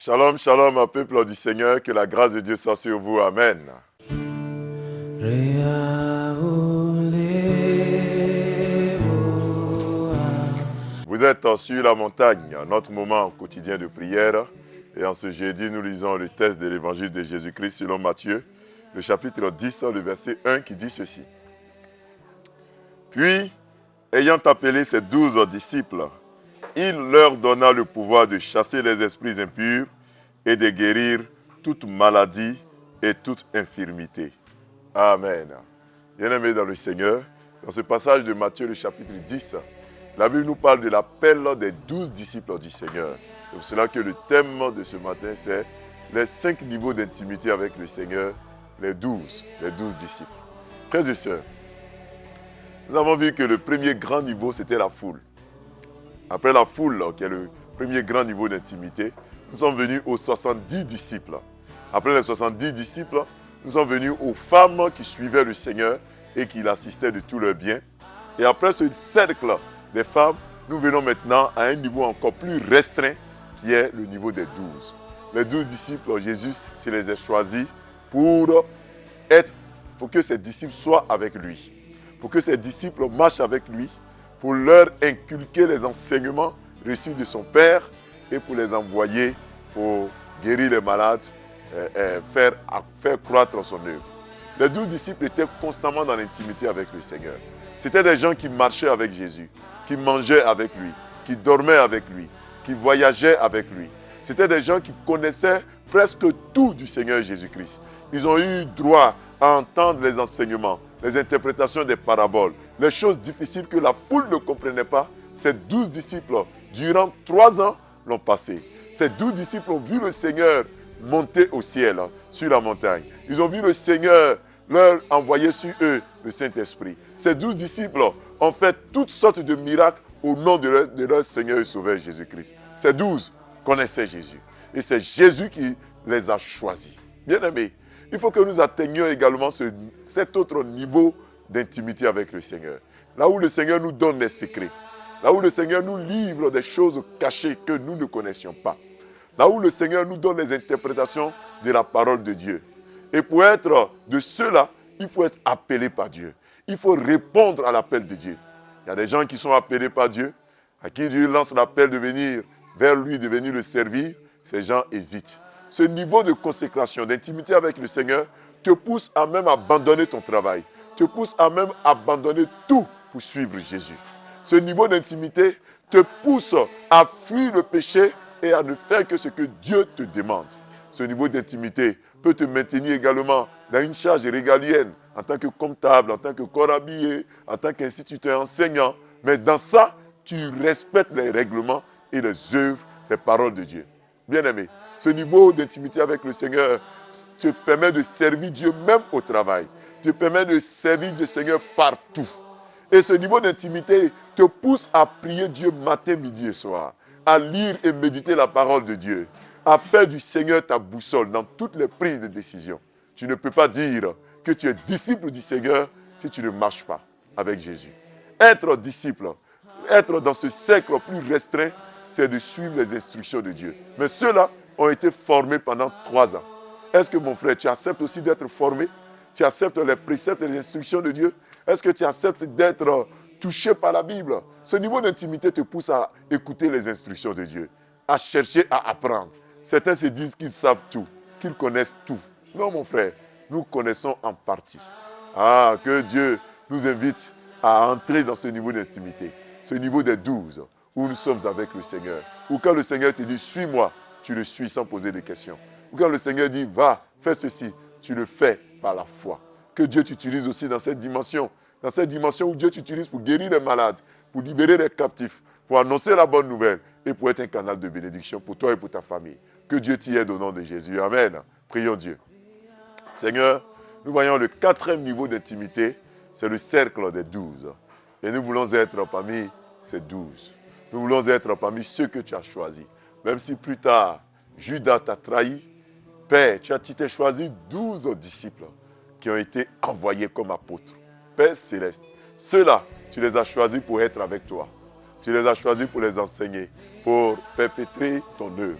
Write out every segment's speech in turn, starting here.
Shalom, shalom, un peuple du Seigneur, que la grâce de Dieu soit sur vous. Amen. Vous êtes sur la montagne, notre moment quotidien de prière. Et en ce jeudi, nous lisons le texte de l'évangile de Jésus-Christ selon Matthieu, le chapitre 10, le verset 1 qui dit ceci. Puis, ayant appelé ses 12 disciples, il leur donna le pouvoir de chasser les esprits impurs et de guérir toute maladie et toute infirmité. Amen. Bien-aimés dans le Seigneur, dans ce passage de Matthieu, le chapitre 10, la Bible nous parle de l'appel des 12 disciples du Seigneur. C'est pour cela que le thème de ce matin, c'est les 5 niveaux d'intimité avec le Seigneur, les 12 disciples. Frères et sœurs, nous avons vu que le premier grand niveau, c'était la foule. Après la foule, qui est le premier grand niveau d'intimité, nous sommes venus aux 70 disciples. Après les 70 disciples, nous sommes venus aux femmes qui suivaient le Seigneur et qui l'assistaient de tout leur bien. Et après ce cercle des femmes, nous venons maintenant à un niveau encore plus restreint qui est le niveau des 12. Les 12 disciples, Jésus se les a choisis pour que ses disciples soient avec lui, pour que ses disciples marchent avec lui, pour leur inculquer les enseignements reçus de son Père et pour les envoyer pour guérir les malades, faire croître son œuvre. Les 12 disciples étaient constamment dans l'intimité avec le Seigneur. C'était des gens qui marchaient avec Jésus, qui mangeaient avec lui, qui dormaient avec lui, qui voyageaient avec lui. C'était des gens qui connaissaient presque tout du Seigneur Jésus-Christ. Ils ont eu droit à entendre les enseignements, les interprétations des paraboles, les choses difficiles que la foule ne comprenait pas. Ces 12 disciples, durant 3 ans, l'ont passé. Ces 12 disciples ont vu le Seigneur monter au ciel, sur la montagne. Ils ont vu le Seigneur leur envoyer sur eux le Saint-Esprit. Ces 12 disciples ont fait toutes sortes de miracles au nom de leur Seigneur et Sauveur Jésus-Christ. Ces 12 connaissaient Jésus. Et c'est Jésus qui les a choisis. Bien-aimés, il faut que nous atteignions également cet autre niveau d'intimité avec le Seigneur. Là où le Seigneur nous donne des secrets. Là où le Seigneur nous livre des choses cachées que nous ne connaissions pas. Là où le Seigneur nous donne les interprétations de la parole de Dieu. Et pour être de ceux-là, il faut être appelé par Dieu. Il faut répondre à l'appel de Dieu. Il y a des gens qui sont appelés par Dieu, à qui Dieu lance l'appel de venir vers lui, de venir le servir. Ces gens hésitent. Ce niveau de consécration, d'intimité avec le Seigneur, te pousse à même abandonner ton travail. Te pousse à même abandonner tout pour suivre Jésus. Ce niveau d'intimité te pousse à fuir le péché et à ne faire que ce que Dieu te demande. Ce niveau d'intimité peut te maintenir également dans une charge régalienne en tant que comptable, en tant que corps habillé, en tant qu'instituteur enseignant. Mais dans ça, tu respectes les règlements et les œuvres, les paroles de Dieu. Bien-aimé, ce niveau d'intimité avec le Seigneur te permet de servir Dieu même au travail. Te permet de servir le Seigneur partout. Et ce niveau d'intimité te pousse à prier Dieu matin, midi et soir, à lire et méditer la parole de Dieu, à faire du Seigneur ta boussole dans toutes les prises de décision. Tu ne peux pas dire que tu es disciple du Seigneur si tu ne marches pas avec Jésus. Être disciple, être dans ce cercle plus restreint, c'est de suivre les instructions de Dieu. Mais ceux-là ont été formés pendant 3 ans. Est-ce que mon frère, tu acceptes aussi d'être formé? Tu acceptes les préceptes et les instructions de Dieu? Est-ce que tu acceptes d'être touché par la Bible? Ce niveau d'intimité te pousse à écouter les instructions de Dieu, à chercher à apprendre. Certains se disent qu'ils savent tout, qu'ils connaissent tout. Non, mon frère, nous connaissons en partie. Ah, que Dieu nous invite à entrer dans ce niveau d'intimité, ce niveau des 12, où nous sommes avec le Seigneur. Ou quand le Seigneur te dit, suis-moi, tu le suis sans poser de questions. Ou quand le Seigneur dit, va, fais ceci, tu le fais par la foi. Que Dieu t'utilise aussi dans cette dimension où Dieu t'utilise pour guérir les malades, pour libérer les captifs, pour annoncer la bonne nouvelle et pour être un canal de bénédiction pour toi et pour ta famille. Que Dieu t'y aide au nom de Jésus. Amen. Prions Dieu. Seigneur, nous voyons le 4e niveau d'intimité, c'est le cercle des 12. Et nous voulons être parmi ces 12. Nous voulons être parmi ceux que tu as choisis. Même si plus tard, Judas t'a trahi, Père, tu t'es choisi 12 disciples qui ont été envoyés comme apôtres. Père céleste, ceux-là, tu les as choisis pour être avec toi. Tu les as choisis pour les enseigner, pour perpétrer ton œuvre.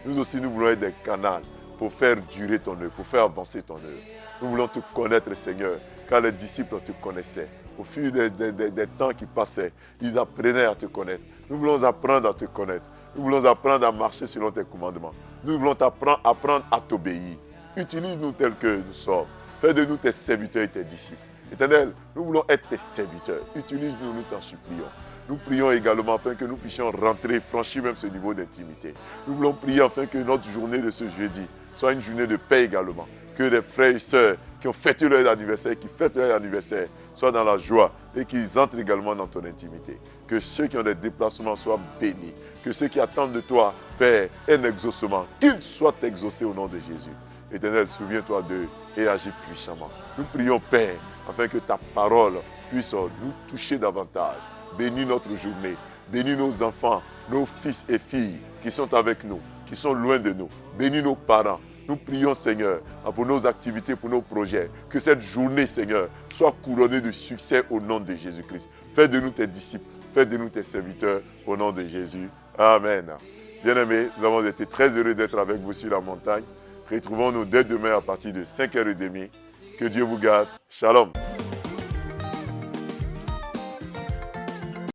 Nous aussi, nous voulons être des canaux pour faire durer ton œuvre, pour faire avancer ton œuvre. Nous voulons te connaître, Seigneur, car les disciples te connaissaient. Au fil des temps qui passaient, ils apprenaient à te connaître. Nous voulons apprendre à te connaître. Nous voulons apprendre à marcher selon tes commandements. Nous voulons apprendre à t'obéir. Utilise-nous tels que nous sommes. Fais de nous tes serviteurs et tes disciples. Éternel, nous voulons être tes serviteurs. Utilise-nous, nous t'en supplions. Nous prions également afin que nous puissions rentrer, franchir même ce niveau d'intimité. Nous voulons prier afin que notre journée de ce jeudi soit une journée de paix également. Que les frères et sœurs qui ont fêté leur anniversaire, qui fêtent leur anniversaire, soient dans la joie et qu'ils entrent également dans ton intimité. Que ceux qui ont des déplacements soient bénis. Que ceux qui attendent de toi, Père, un exaucement, qu'ils soient exaucés au nom de Jésus. Éternel, souviens-toi d'eux et agis puissamment. Nous prions, Père, afin que ta parole puisse nous toucher davantage. Bénis notre journée. Bénis nos enfants, nos fils et filles qui sont avec nous, qui sont loin de nous. Bénis nos parents. Nous prions, Seigneur, pour nos activités, pour nos projets. Que cette journée, Seigneur, soit couronnée de succès au nom de Jésus-Christ. Fais de nous tes disciples. Fais de nous tes serviteurs au nom de Jésus. Amen. Bien-aimés, nous avons été très heureux d'être avec vous sur la montagne. Retrouvons-nous dès demain à partir de 5h30. Que Dieu vous garde. Shalom.